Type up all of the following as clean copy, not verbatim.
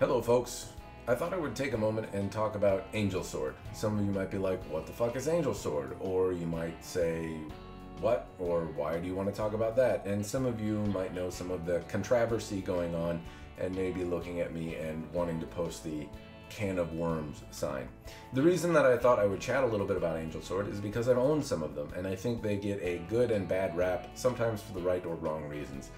Hello folks, I thought I would take a moment and talk about Angel Sword. Some of you might be like, what the fuck is Angel Sword? Or you might say, what? Or why do you want to talk about that? And some of you might know some of the controversy going on and maybe looking at me and wanting to post the can of worms sign. The reason that I thought I would chat a little bit about Angel Sword is because I've owned some of them, and I think they get a good and bad rap, sometimes for the right or wrong reasons.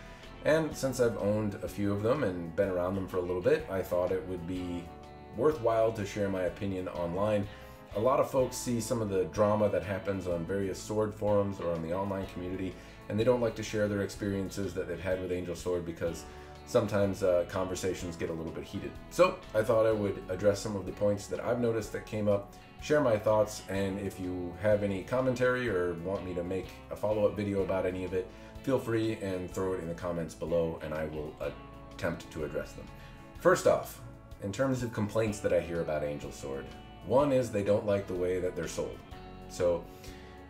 And since I've owned a few of them and been around them for a little bit, I thought it would be worthwhile to share my opinion online. A lot of folks see some of the drama that happens on various sword forums or on the online community, and they don't like to share their experiences that they've had with Angel Sword because sometimes conversations get a little bit heated. So I thought I would address some of the points that I've noticed that came up, share my thoughts, and if you have any commentary or want me to make a follow-up video about any of it, feel free and throw it in the comments below and I will attempt to address them. First off, in terms of complaints that I hear about Angel Sword, one is they don't like the way that they're sold. So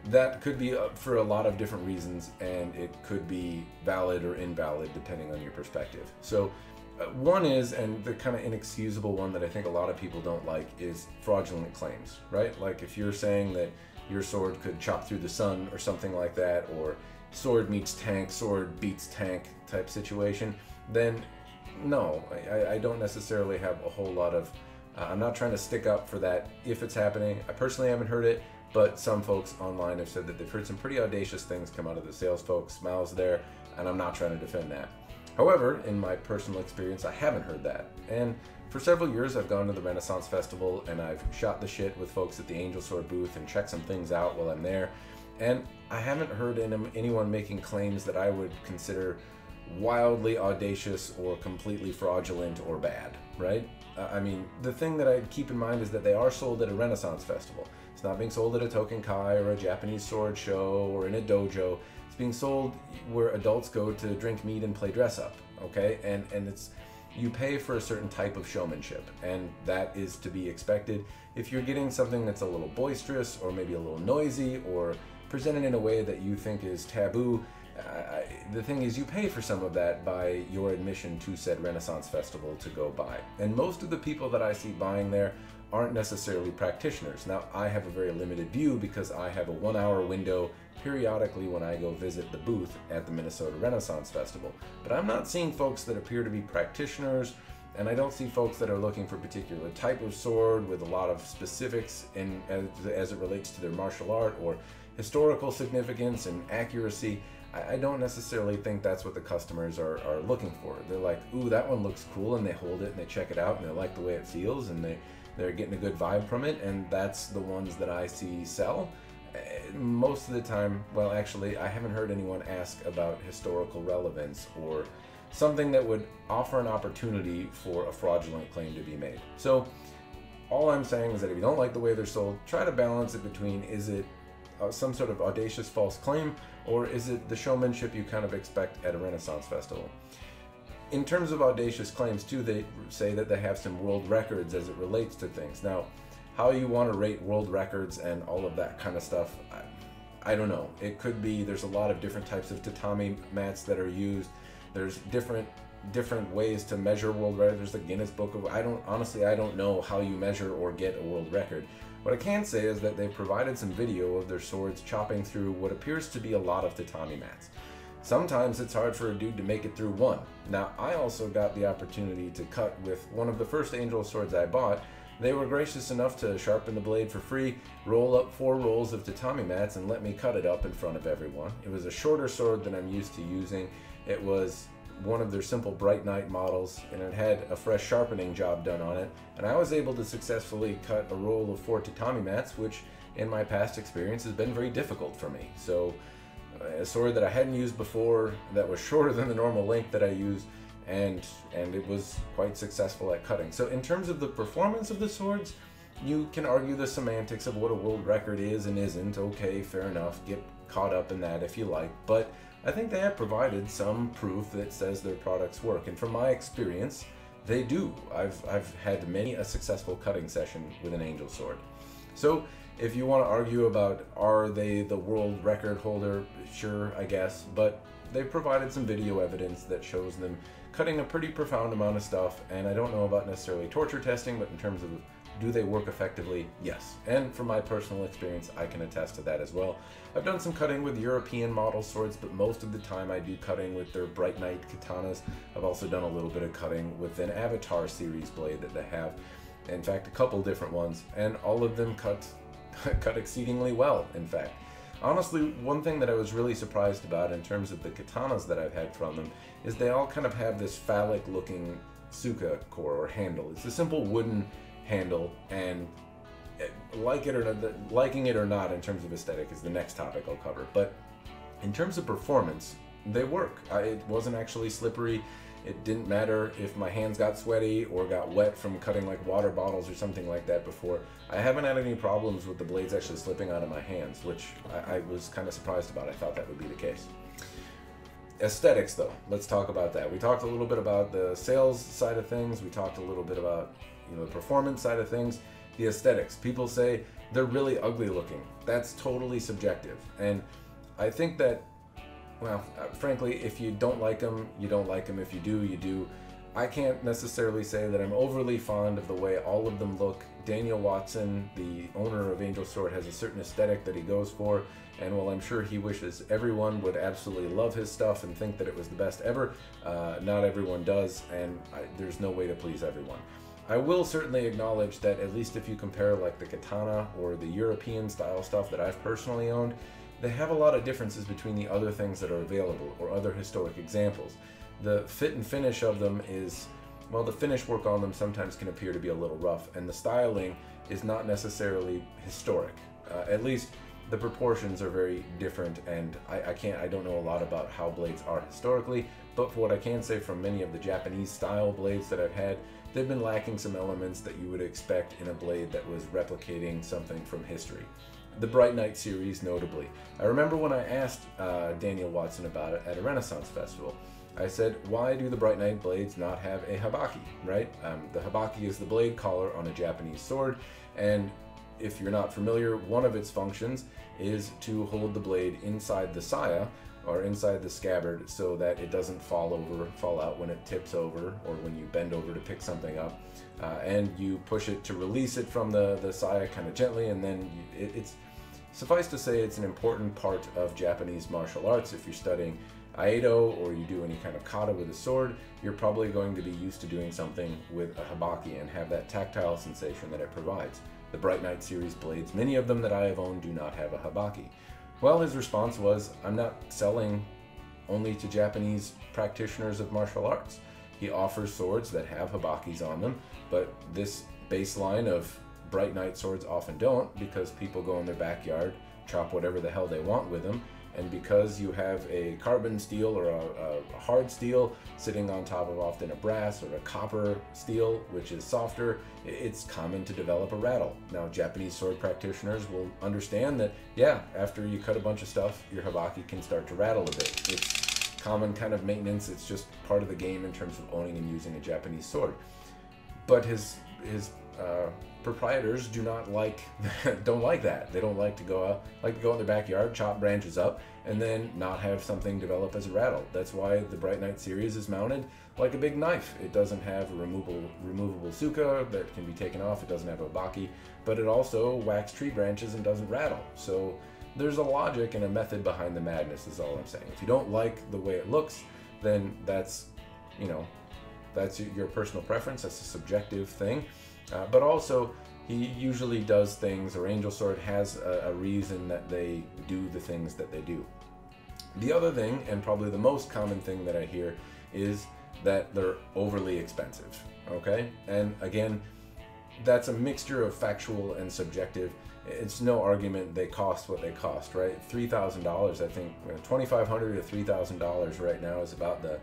that could be for a lot of different reasons, and it could be valid or invalid depending on your perspective. So one is, and the kind of inexcusable one that I think a lot of people don't like, is fraudulent claims, right? Like if you're saying that your sword could chop through the sun or something like that, or sword meets tank, sword beats tank type situation, then no, I don't necessarily have a whole lot of, I'm not trying to stick up for that if it's happening. I personally haven't heard it, but some folks online have said that they've heard some pretty audacious things come out of the sales folks' mouths there, and I'm not trying to defend that. However, in my personal experience, I haven't heard that. And for several years, I've gone to the Renaissance Festival and I've shot the shit with folks at the Angel Sword booth and checked some things out while I'm there. And I haven't heard anyone making claims that I would consider wildly audacious or completely fraudulent or bad, right? I mean, the thing that I keep in mind is that they are sold at a Renaissance Festival. It's not being sold at a Token Kai or a Japanese sword show or in a dojo. It's being sold where adults go to drink mead and play dress up, okay? And it's, you pay for a certain type of showmanship, and that is to be expected. If you're getting something that's a little boisterous or maybe a little noisy or presented in a way that you think is taboo, the thing is you pay for some of that by your admission to said Renaissance Festival to go buy. And most of the people that I see buying there aren't necessarily practitioners. Now, I have a very limited view because I have a 1 hour window periodically when I go visit the booth at the Minnesota Renaissance Festival. But I'm not seeing folks that appear to be practitioners, and I don't see folks that are looking for a particular type of sword with a lot of specifics as it relates to their martial art or historical significance and accuracy. I don't necessarily think that's what the customers are looking for. They're like, ooh, that one looks cool, and they hold it and they check it out and they like the way it feels and they're getting a good vibe from it, and that's the ones that I see sell. Most of the time, well, actually, I haven't heard anyone ask about historical relevance or something that would offer an opportunity for a fraudulent claim to be made. So all I'm saying is that if you don't like the way they're sold, try to balance it between, is it some sort of audacious false claim, or is it the showmanship you kind of expect at a Renaissance Festival? In terms of audacious claims too, they say that they have some world records as it relates to things. Now, how you want to rate world records and all of that kind of stuff, I don't know. It could be, there's a lot of different types of tatami mats that are used. There's different ways to measure world records. There's the Guinness Book of, I don't know how you measure or get a world record. What I can say is that they've provided some video of their swords chopping through what appears to be a lot of tatami mats. Sometimes it's hard for a dude to make it through one. Now, I also got the opportunity to cut with one of the first Angel Swords I bought. They were gracious enough to sharpen the blade for free, roll up 4 rolls of tatami mats, and let me cut it up in front of everyone. It was a shorter sword than I'm used to using. It was one of their simple Bright Knight models, and it had a fresh sharpening job done on it, and I was able to successfully cut a roll of 4 tatami mats, which in my past experience has been very difficult for me. So a sword that I hadn't used before, that was shorter than the normal length that I use, and it was quite successful at cutting. So in terms of the performance of the swords, you can argue the semantics of what a world record is and isn't. Okay, fair enough, get caught up in that if you like, but I think they have provided some proof that says their products work, and from my experience, they do. I've had many a successful cutting session with an Angel Sword. So if you want to argue about, are they the world record holder, sure, I guess, but they've provided some video evidence that shows them cutting a pretty profound amount of stuff, and I don't know about necessarily torture testing, but in terms of do they work effectively? Yes. And from my personal experience, I can attest to that as well. I've done some cutting with European model swords, but most of the time I do cutting with their Bright Knight katanas. I've also done a little bit of cutting with an Avatar series blade that they have. In fact, a couple different ones, and all of them cut exceedingly well, in fact. Honestly, one thing that I was really surprised about in terms of the katanas that I've had from them is they all kind of have this phallic looking suka core or handle. It's a simple wooden handle, and liking it or not in terms of aesthetic is the next topic I'll cover. But in terms of performance, they work. It wasn't actually slippery. It didn't matter if my hands got sweaty or got wet from cutting like water bottles or something like that before. I haven't had any problems with the blades actually slipping out of my hands, which I was kind of surprised about. I thought that would be the case. Aesthetics though, let's talk about that. We talked a little bit about the sales side of things. We talked a little bit about the performance side of things. The aesthetics, people say they're really ugly looking. That's totally subjective. And I think that, well, frankly, if you don't like them, you don't like them. If you do, you do. I can't necessarily say that I'm overly fond of the way all of them look. Daniel Watson, the owner of Angel Sword, has a certain aesthetic that he goes for, and while I'm sure he wishes everyone would absolutely love his stuff and think that it was the best ever, not everyone does, and there's no way to please everyone. I will certainly acknowledge that at least if you compare like the katana or the European style stuff that I've personally owned, they have a lot of differences between the other things that are available or other historic examples. The fit and finish of them is, well, the finish work on them sometimes can appear to be a little rough, and the styling is not necessarily historic. At least the proportions are very different, and I don't know a lot about how blades are historically, but for what I can say from many of the Japanese style blades that I've had, they've been lacking some elements that you would expect in a blade that was replicating something from history. The Bright Knight series, notably. I remember when I asked Daniel Watson about it at a Renaissance festival. I said, why do the Bright Knight blades not have a habaki, right? The habaki is the blade collar on a Japanese sword, and if you're not familiar, one of its functions is to hold the blade inside the saya, or inside the scabbard, so that it doesn't fall out when it tips over, or when you bend over to pick something up, and you push it to release it from the saya kind of gently, and then it's suffice to say it's an important part of Japanese martial arts. If you're studying Aido or you do any kind of kata with a sword, you're probably going to be used to doing something with a habaki and have that tactile sensation that it provides. The Bright Knight series blades, many of them that I have owned, do not have a habaki. Well, his response was, I'm not selling only to Japanese practitioners of martial arts. He offers swords that have habakis on them, but this baseline of Bright Knight swords often don't, because people go in their backyard, chop whatever the hell they want with them, and because you have a carbon steel or a hard steel sitting on top of often a brass or a copper steel, which is softer, it's common to develop a rattle. Now, Japanese sword practitioners will understand that, yeah, after you cut a bunch of stuff, your habaki can start to rattle a bit. It's common kind of maintenance. It's just part of the game in terms of owning and using a Japanese sword. But his proprietors don't like that. They don't like to go out, like to go in their backyard, chop branches up, and then not have something develop as a rattle. That's why the Bright Knight series is mounted like a big knife. It doesn't have a removable suka that can be taken off. It doesn't have a baki, but it also whacks tree branches and doesn't rattle. So there's a logic and a method behind the madness, is all I'm saying. If you don't like the way it looks, then that's your personal preference. That's a subjective thing. But also, he usually does things, or Angel Sword has a reason that they do the things that they do. The other thing, and probably the most common thing that I hear, is that they're overly expensive, okay? And again, that's a mixture of factual and subjective. It's no argument they cost what they cost, right? $3,000, I think, $2,500 to $3,000 right now is about the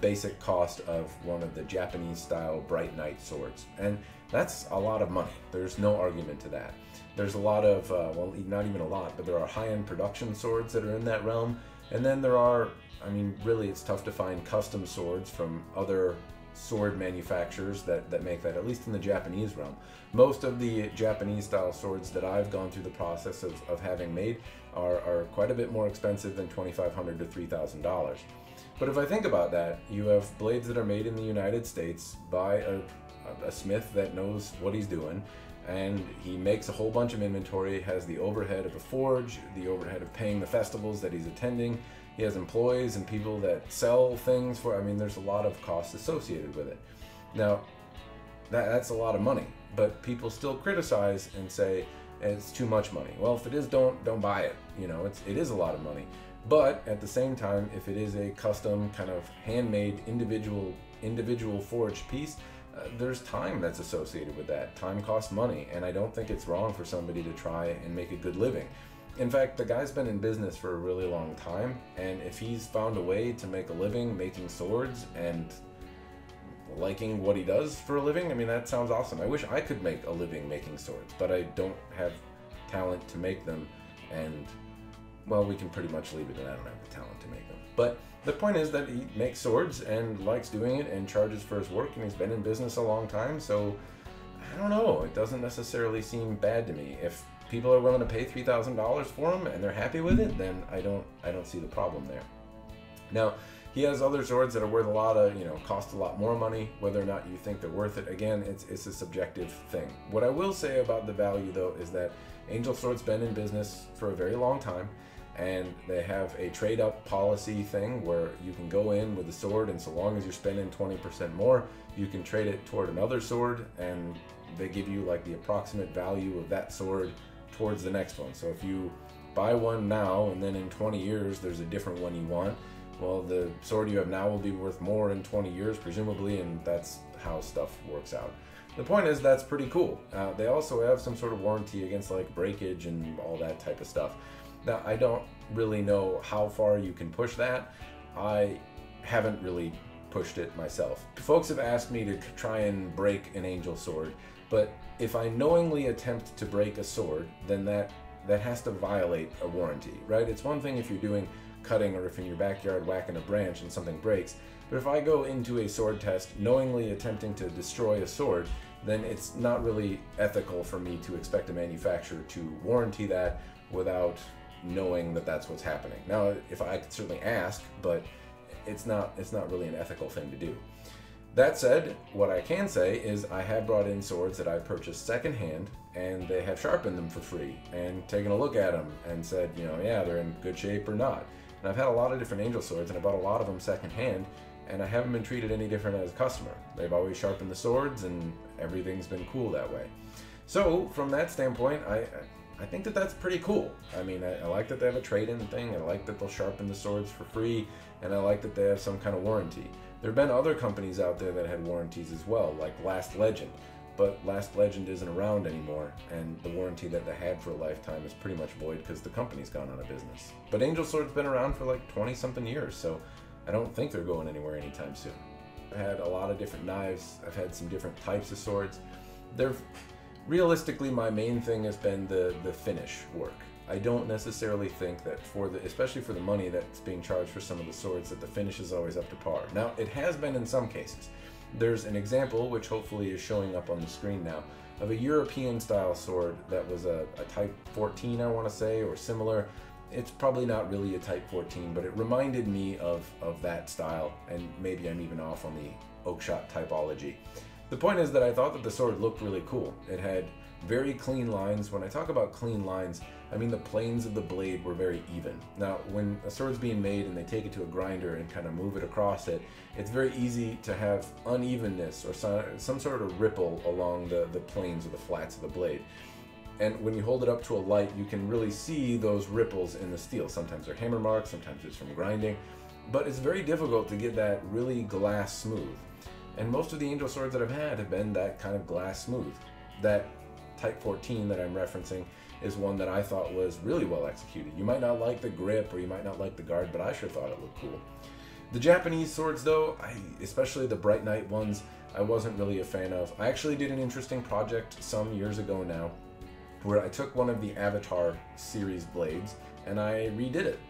basic cost of one of the Japanese style Bright Knight swords. And that's a lot of money. There's no argument to that. There's a lot of, well, not even a lot, but there are high-end production swords that are in that realm. And then there are, I mean, really it's tough to find custom swords from other sword manufacturers that make that, at least in the Japanese realm. Most of the Japanese style swords that I've gone through the process of having made are quite a bit more expensive than $2,500 to $3,000. But if I think about that, you have blades that are made in the United States by a smith that knows what he's doing, and he makes a whole bunch of inventory, has the overhead of a forge, the overhead of paying the festivals that he's attending. He has employees and people that sell things for, I mean, there's a lot of costs associated with it. Now, that's a lot of money, but people still criticize and say it's too much money. Well, if it is, don't buy it. You know, it is a lot of money. But at the same time, if it is a custom kind of handmade individual forged piece, there's time that's associated with that. Time costs money, and I don't think it's wrong for somebody to try and make a good living. In fact, the guy's been in business for a really long time, and if he's found a way to make a living making swords and liking what he does for a living, I mean, that sounds awesome. I wish I could make a living making swords, but I don't have talent to make them, and well, we can pretty much leave it that I don't have the talent to make them. But the point is that he makes swords and likes doing it and charges for his work, and he's been in business a long time, so I don't know, it doesn't necessarily seem bad to me. If people are willing to pay $3,000 for them and they're happy with it, then I don't see the problem there. Now, he has other swords that are worth a lot of, cost a lot more money. Whether or not you think they're worth it, again, it's a subjective thing. What I will say about the value, though, is that Angel Sword's been in business for a very long time, and they have a trade-up policy thing where you can go in with a sword, and so long as you're spending 20% more, you can trade it toward another sword, and they give you like the approximate value of that sword towards the next one. So if you buy one now and then in 20 years there's a different one you want, well, the sword you have now will be worth more in 20 years presumably, and that's how stuff works out. The point is, that's pretty cool. They also have some sort of warranty against like breakage and all that type of stuff. Now, I don't really know how far you can push that. I haven't really pushed it myself. Folks have asked me to try and break an Angel Sword, but if I knowingly attempt to break a sword, then that has to violate a warranty, right? It's one thing if you're doing cutting or if in your backyard whacking a branch and something breaks, but if I go into a sword test knowingly attempting to destroy a sword, then it's not really ethical for me to expect a manufacturer to warranty that without knowing that that's what's happening. Now, if I could certainly ask, but it's not really an ethical thing to do. That said, what I can say is I have brought in swords that I've purchased secondhand, and they have sharpened them for free and taken a look at them and said, yeah, they're in good shape or not. And I've had a lot of different Angel Swords, and I bought a lot of them secondhand, and I haven't been treated any different as a customer. They've always sharpened the swords, and everything's been cool that way. So from that standpoint, I think that that's pretty cool. I mean, I like that they have a trade-in thing. I like that they'll sharpen the swords for free, and I like that they have some kind of warranty. There have been other companies out there that had warranties as well, like Last Legend, but Last Legend isn't around anymore, and the warranty that they had for a lifetime is pretty much void because the company's gone out of business. But Angel Sword's been around for like 20-something years, so I don't think they're going anywhere anytime soon. I've had a lot of different knives. I've had some different types of swords. Realistically, my main thing has been the finish work. I don't necessarily think that especially for the money that's being charged for some of the swords, that the finish is always up to par. Now, it has been in some cases. There's an example, which hopefully is showing up on the screen now, of a European style sword that was a Type 14, I want to say, or similar. It's probably not really a Type 14, but it reminded me of that style, and maybe I'm even off on the oakshot typology. The point is that I thought that the sword looked really cool. It had very clean lines. When I talk about clean lines, I mean the planes of the blade were very even. Now, when a sword's being made and they take it to a grinder and kind of move it across it, it's very easy to have unevenness or some sort of ripple along the planes or the flats of the blade. And when you hold it up to a light, you can really see those ripples in the steel. Sometimes they're hammer marks, sometimes it's from grinding, but it's very difficult to get that really glass smooth. And most of the Angel Swords that I've had have been that kind of glass smooth. That Type 14 that I'm referencing is one that I thought was really well executed. You might not like the grip or you might not like the guard, but I sure thought it looked cool. The Japanese swords though, especially the Bright Knight ones, I wasn't really a fan of. I actually did an interesting project some years ago now where I took one of the Avatar series blades and I redid it.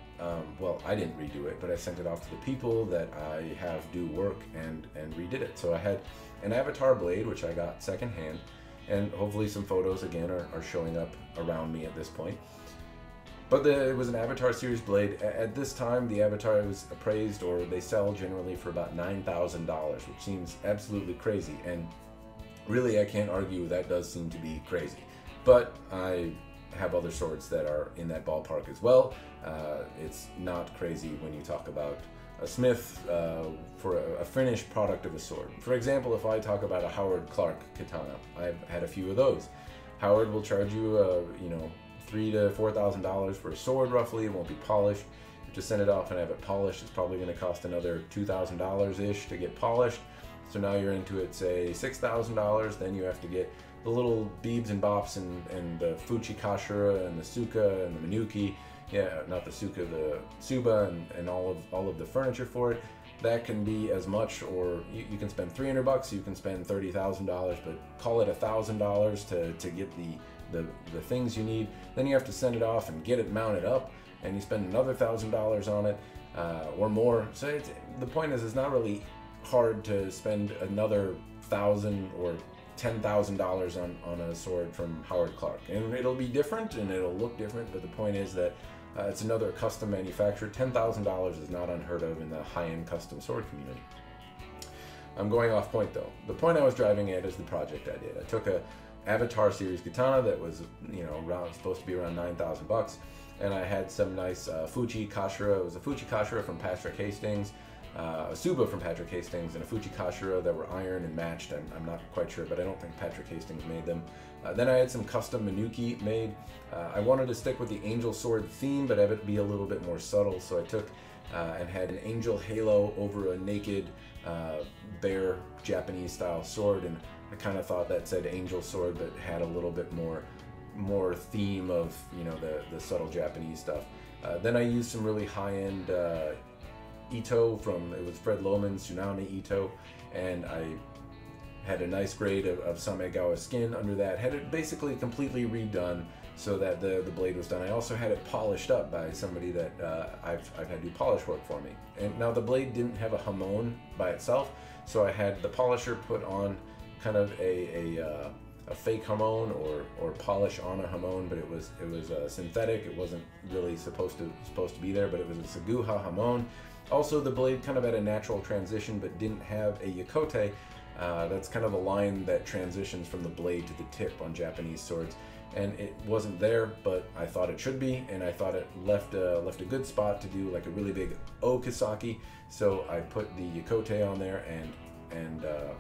Well, I didn't redo it, but I sent it off to the people that I have do work and redid it. So I had an Avatar blade, which I got secondhand, and hopefully some photos again are showing up around me at this point. But it was an Avatar series blade. At this time, the Avatar was appraised, or they sell generally for about $9,000, which seems absolutely crazy. And really, I can't argue that does seem to be crazy. But I have other swords that are in that ballpark as well. It's not crazy when you talk about a smith for a finished product of a sword. For example, if I talk about a Howard Clark katana, I've had a few of those. Howard will charge you, $3,000 to $4,000 for a sword roughly. It won't be polished. To send it off and have it polished, it's probably going to cost another $2,000-ish to get polished. So now you're into it, say $6,000. Then you have to get the little beebs and bops and the Fuchi Kashura and the Suka and the Minuki. Yeah, not the Suka, the Suba and all of the furniture for it. That can be as much, or you can spend $300, you can spend $30,000, but call it $1,000 to get the things you need. Then you have to send it off and get it mounted up, and you spend another $1,000 on it or more. So the point is, it's not really hard to spend another $1,000 or $10,000 on a sword from Howard Clark, and it'll be different and it'll look different. But the point is that it's another custom manufacturer. $10,000 is not unheard of in the high-end custom sword community. I'm going off point though. The point I was driving at is the project I did. I took a Avatar series katana that was, supposed to be around $9,000, and I had some nice Fuchi Kashura. It was a Fuchi Kashura from Patrick Hastings, a Suba from Patrick Hastings, and a Fuchi Kashura that were iron and matched. I'm not quite sure, but I don't think Patrick Hastings made them. Then I had some custom Minuki made. I wanted to stick with the angel sword theme, but have it be a little bit more subtle, so I took and had an angel halo over a naked bare Japanese style sword, and I kind of thought that said angel sword, but had a little bit more theme of the subtle Japanese stuff. Then I used some really high-end Ito it was Fred Lohman's Tsunami Ito, and I had a nice grade of Samegawa skin under that. Had it basically completely redone so that the blade was done. I also had it polished up by somebody that I've had do polish work for me. And now the blade didn't have a hamon by itself, so I had the polisher put on kind of a fake hamon or polish on a hamon, but it was synthetic. It wasn't really supposed to be there, but it was a Seguha hamon. Also, the blade kind of had a natural transition, but didn't have a yakote. That's kind of a line that transitions from the blade to the tip on Japanese swords, and it wasn't there, but I thought it should be, and I thought it left a good spot to do like a really big okisaki. So I put the yakote on there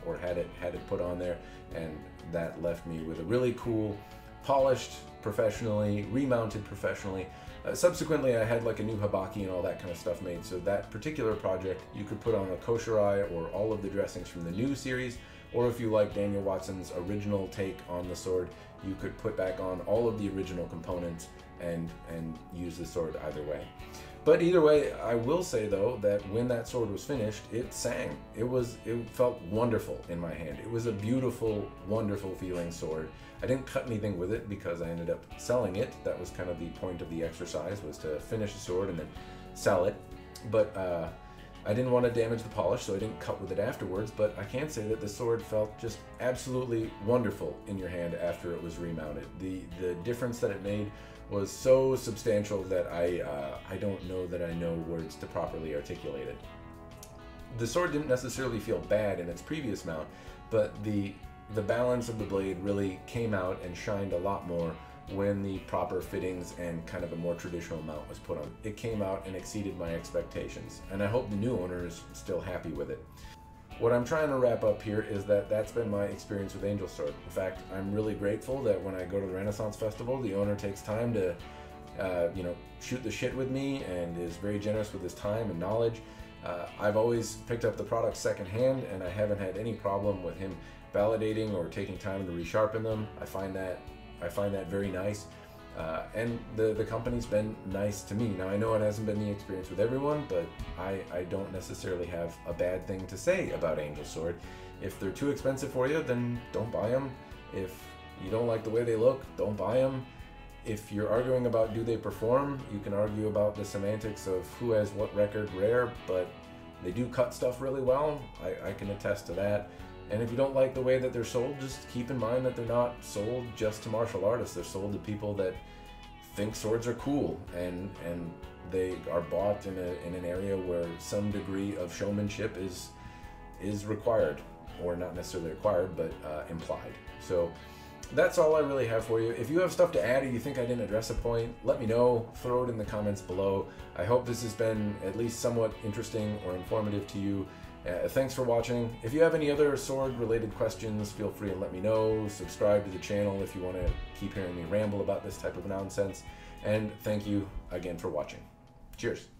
or had it put on there, and that left me with a really cool, polished professionally, remounted professionally. Subsequently, I had like a new habaki and all that kind of stuff made, so that particular project you could put on a koshirai or all of the dressings from the new series, or if you like Daniel Watson's original take on the sword, you could put back on all of the original components and use the sword either way. But either way, I will say though that when that sword was finished, it sang. It felt wonderful in my hand. It was a beautiful, wonderful feeling sword. I didn't cut anything with it because I ended up selling it. That was kind of the point of the exercise, was to finish the sword and then sell it. But I didn't want to damage the polish, so I didn't cut with it afterwards. But I can say that the sword felt just absolutely wonderful in your hand after it was remounted. The difference that it made was so substantial that I don't know that I know words to properly articulate it. The sword didn't necessarily feel bad in its previous mount, but the balance of the blade really came out and shined a lot more when the proper fittings and kind of a more traditional mount was put on. It came out and exceeded my expectations, and I hope the new owner is still happy with it. What I'm trying to wrap up here is that that's been my experience with Angel Sword. In fact, I'm really grateful that when I go to the Renaissance Festival, the owner takes time to shoot the shit with me and is very generous with his time and knowledge. I've always picked up the product secondhand, and I haven't had any problem with him validating or taking time to resharpen them. I find that very nice. And the company's been nice to me. Now, I know it hasn't been the experience with everyone, but I don't necessarily have a bad thing to say about Angel Sword. If they're too expensive for you, then don't buy them. If you don't like the way they look, don't buy them. If you're arguing about do they perform, you can argue about the semantics of who has what record rare, but they do cut stuff really well. I can attest to that. And if you don't like the way that they're sold, just keep in mind that they're not sold just to martial artists. They're sold to people that think swords are cool and they are bought in an area where some degree of showmanship is required, or not necessarily required, but implied. So that's all I really have for you. If you have stuff to add or you think I didn't address a point, let me know. Throw it in the comments below. I hope this has been at least somewhat interesting or informative to you. Thanks for watching. If you have any other sword-related questions, feel free and let me know. Subscribe to the channel if you want to keep hearing me ramble about this type of nonsense. And thank you again for watching. Cheers.